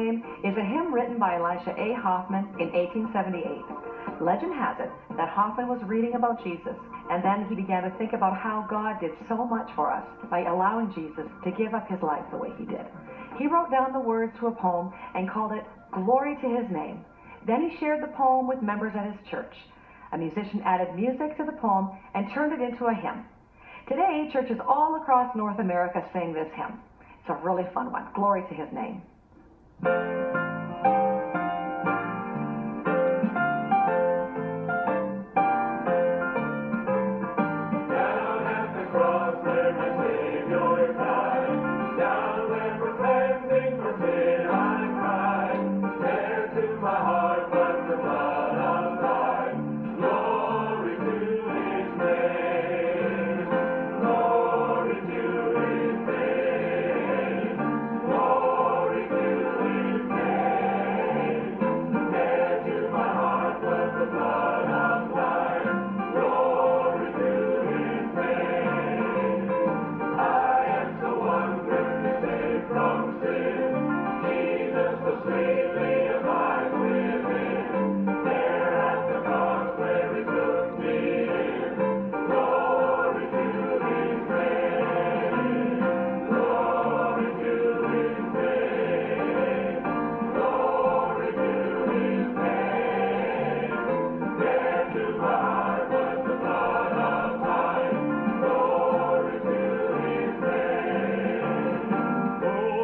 Is a hymn written by Elisha A. Hoffman in 1878. Legend has it that Hoffman was reading about Jesus, and then he began to think about how God did so much for us by allowing Jesus to give up his life the way he did. He wrote down the words to a poem and called it Glory to His Name. Then he shared the poem with members at his church. A musician added music to the poem and turned it into a hymn. Today, churches all across North America sing this hymn. It's a really fun one. Glory to His Name.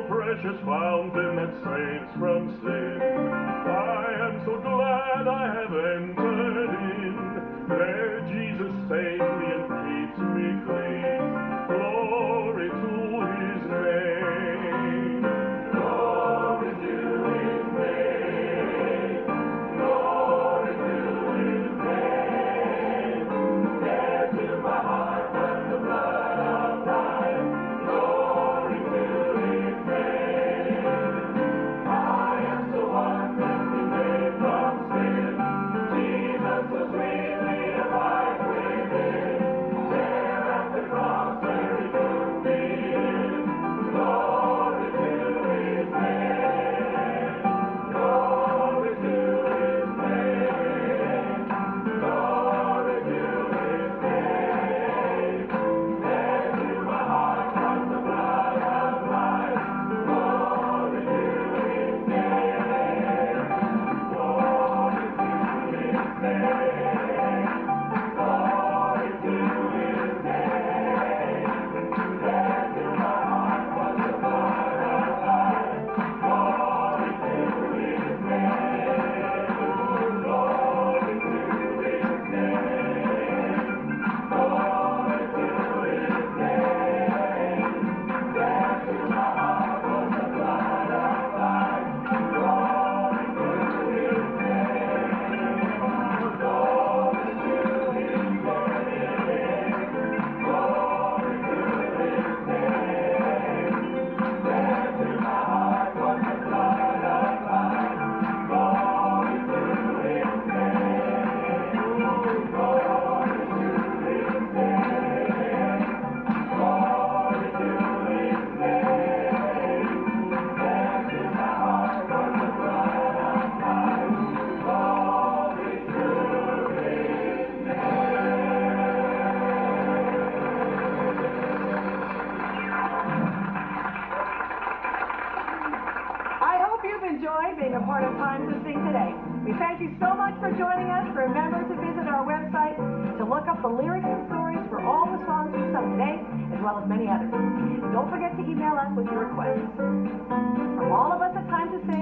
Precious fountain that saves from sin, I am so glad I have entered in. There Jesus saves me and keeps me clean. Glory to His name. Glory to His name. Glory to His name. There to my heart was the blood of life. Glory to His name. I am so wondrous to save from sin. Jesus so sweetly abides within. There at the cross where He took me in. Glory to His name. Glory to His name. Glory to His name. There to my heart was the blood of life. Glory to His name. Glory to His name. Glory to His name. There to my heart was the blood of life. Glory to His name. Glory to His name. Glory to His name. There to my heart was the blood of life. Glory to His name. Glory to His name. Glory to His name. There to my heart was the blood of life. Glory to His name. Glory to His name. Glory to His name. There to my heart was the blood of life. Glory to His I hope you've enjoyed being a part of Time to Sing today. We thank you so much for joining us. Remember to visit our website to look up the lyrics and stories for all the songs we sung today, as well as many others. Don't forget to email us with your requests. From all of us at Time to Sing,